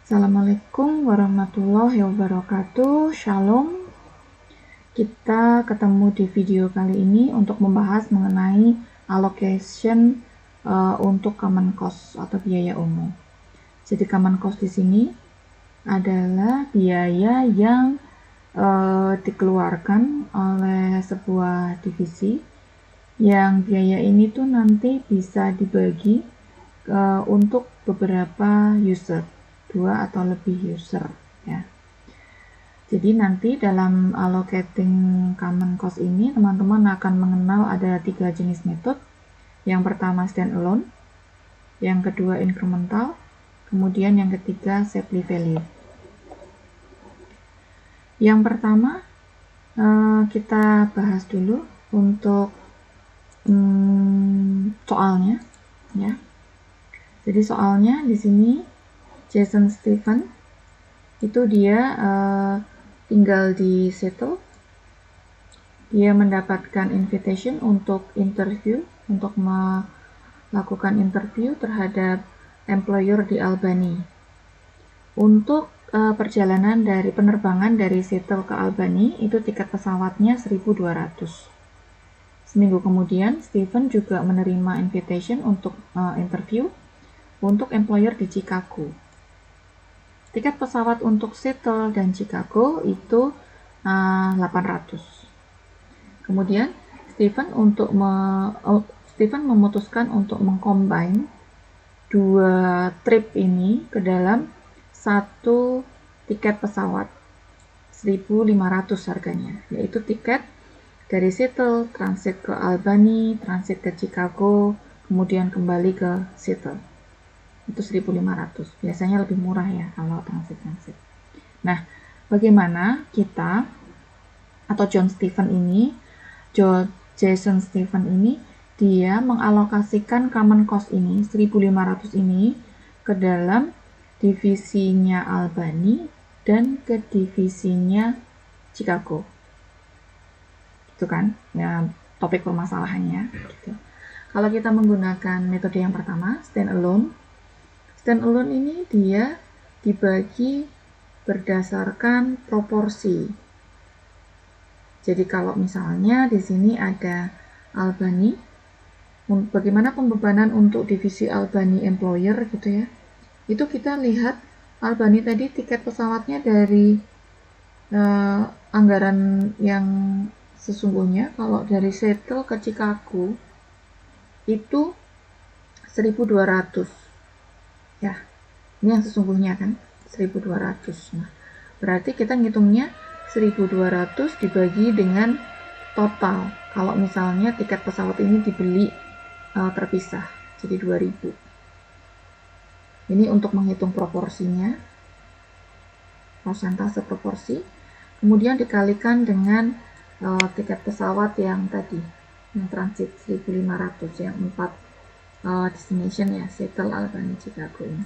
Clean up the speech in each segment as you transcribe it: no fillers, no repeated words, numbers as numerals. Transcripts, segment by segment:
Assalamualaikum warahmatullahi wabarakatuh. Shalom. Kita ketemu di video kali ini untuk membahas mengenai allocation untuk common cost atau biaya umum. Jadi common cost di sini adalah biaya yang dikeluarkan oleh sebuah divisi, yang biaya ini tuh nanti bisa dibagi untuk beberapa user, 2 atau lebih user ya. Jadi nanti dalam allocating common cost ini teman-teman akan mengenal ada 3 jenis metode. Yang pertama standalone, yang kedua incremental, kemudian yang ketiga Shapley value. Yang pertama kita bahas dulu untuk soalnya ya. Jadi soalnya di sini Jason Stephen itu dia tinggal di Seattle. Dia mendapatkan invitation untuk interview, untuk melakukan interview terhadap employer di Albany. Untuk perjalanan dari penerbangan dari Seattle ke Albany itu tiket pesawatnya 1.200. Seminggu kemudian Stephen juga menerima invitation untuk interview untuk employer di Chicago. Tiket pesawat untuk Seattle dan Chicago itu 800. Kemudian Stephen memutuskan untuk mengcombine 2 trip ini ke dalam satu tiket pesawat 1.500 harganya, yaitu tiket dari Seattle transit ke Albany, transit ke Chicago, kemudian kembali ke Seattle. Itu 1.500. Biasanya lebih murah ya kalau transit. Nah, bagaimana kita atau Jason Stephen ini dia mengalokasikan common cost ini 1.500 ini ke dalam divisinya Albany dan ke divisinya Chicago. Itu kan ya topik permasalahannya gitu. Kalau kita menggunakan metode yang pertama, standalone ini dia dibagi berdasarkan proporsi. Jadi kalau misalnya di sini ada Albany, bagaimana pembebanan untuk divisi Albany employer gitu ya. Itu kita lihat Albany tadi tiket pesawatnya dari anggaran yang sesungguhnya, kalau dari Seattle ke Chicago itu 1.200 ya, ini yang sesungguhnya kan 1.200. Nah, berarti kita ngitungnya 1.200 dibagi dengan total. Kalau misalnya tiket pesawat ini dibeli terpisah, jadi 2.000. Ini untuk menghitung proporsinya, persentase proporsi. Kemudian dikalikan dengan tiket pesawat yang tadi, yang transit 1.500, yang 4 destination ya, Seattle, Albany, Chicago ini.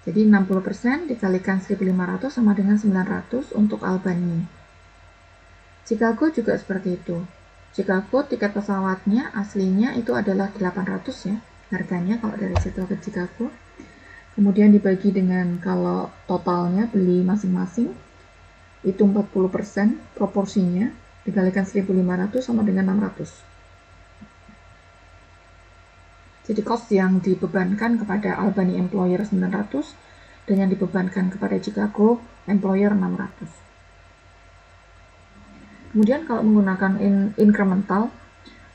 Jadi 60% dikalikan 1.500 sama dengan 900 untuk Albany. Chicago juga seperti itu. Chicago tiket pesawatnya aslinya itu adalah 800 ya harganya kalau dari Seattle ke Chicago. Kemudian dibagi dengan kalau totalnya beli masing-masing itu 40% proporsinya dikalikan 1.500 sama dengan 600. Jadi cost yang dibebankan kepada Albany employer 900 dan yang dibebankan kepada Chicago employer 600. Kemudian kalau menggunakan incremental,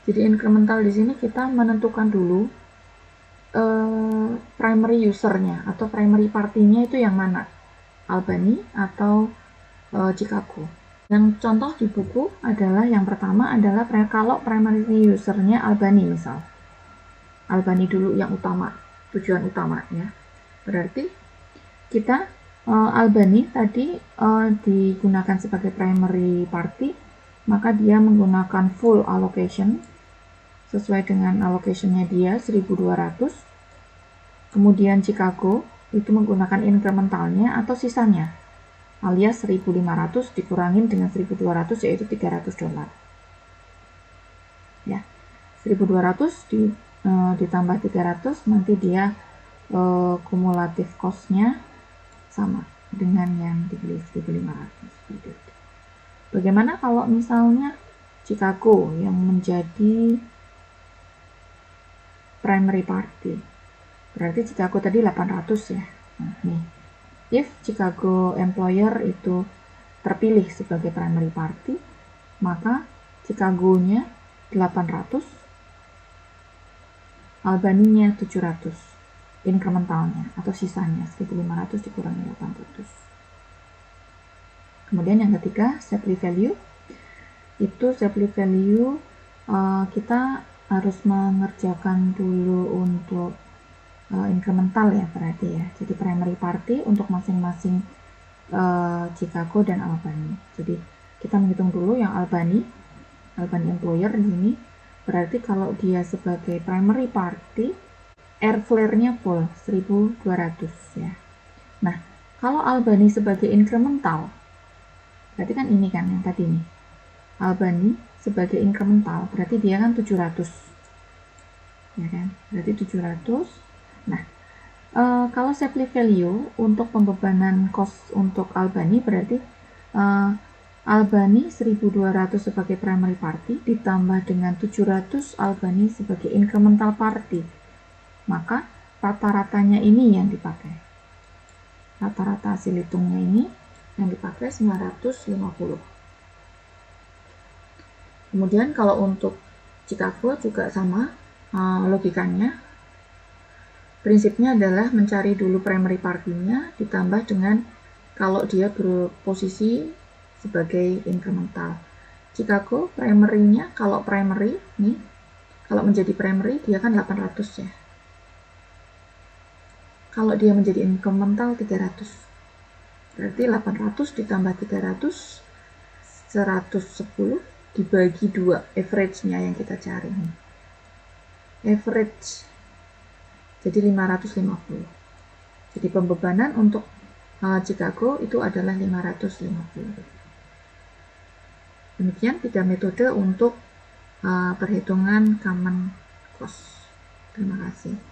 jadi incremental di sini kita menentukan dulu primary usernya atau primary partinya itu yang mana, Albany atau Chicago. Yang contoh di buku adalah yang pertama adalah kalau primary usernya Albany misal. Albany dulu yang utama, tujuan utama ya. Berarti kita Albany tadi digunakan sebagai primary party, maka dia menggunakan full allocation sesuai dengan allocationnya dia 1.200. Kemudian Chicago itu menggunakan incrementalnya atau sisanya, alias 1.500 dikurangin dengan 1.200 yaitu $300. Ya, 1.200 ditambah 300 nanti dia kumulatif cost-nya sama dengan yang dibeli 1.500 seperti itu. Bagaimana kalau misalnya Chicago yang menjadi primary party? Berarti Chicago tadi 800 ya. Nah, nih. If Chicago employer itu terpilih sebagai primary party, maka Chicago-nya 800, Albany-nya 700, incrementalnya atau sisanya 1.500 dikurangi 800. Kemudian yang ketiga, stability value. Itu stability value kita harus mengerjakan dulu untuk incremental ya berarti ya. Jadi primary party untuk masing-masing Chicago dan Albany. Jadi kita menghitung dulu yang Albany employer di sini. Berarti kalau dia sebagai primary party, airflare-nya full 1.200 ya. Nah, kalau Albany sebagai incremental, berarti kan ini kan yang tadi nih. Albany sebagai incremental, berarti dia kan 700. Ya kan? Berarti 700. Nah, kalau stability value untuk pembebanan cost untuk Albany berarti Albany 1.200 sebagai primary party ditambah dengan 700 Albany sebagai incremental party. Maka rata-ratanya ini yang dipakai. Rata-rata hasil hitungnya ini yang dipakai 950. Kemudian kalau untuk Chicago juga sama logikanya. Prinsipnya adalah mencari dulu primary party-nya ditambah dengan kalau dia berposisi sebagai incremental. Chicago primary-nya kalau primary nih, kalau menjadi primary dia kan 800 ya. Kalau dia menjadi incremental 300. Berarti 800 ditambah 300 110 dibagi 2 average-nya yang kita cari nih. Average jadi 550. Jadi pembebanan untuk Chicago itu adalah 550. Demikian 3 metode untuk perhitungan common cost. Terima kasih.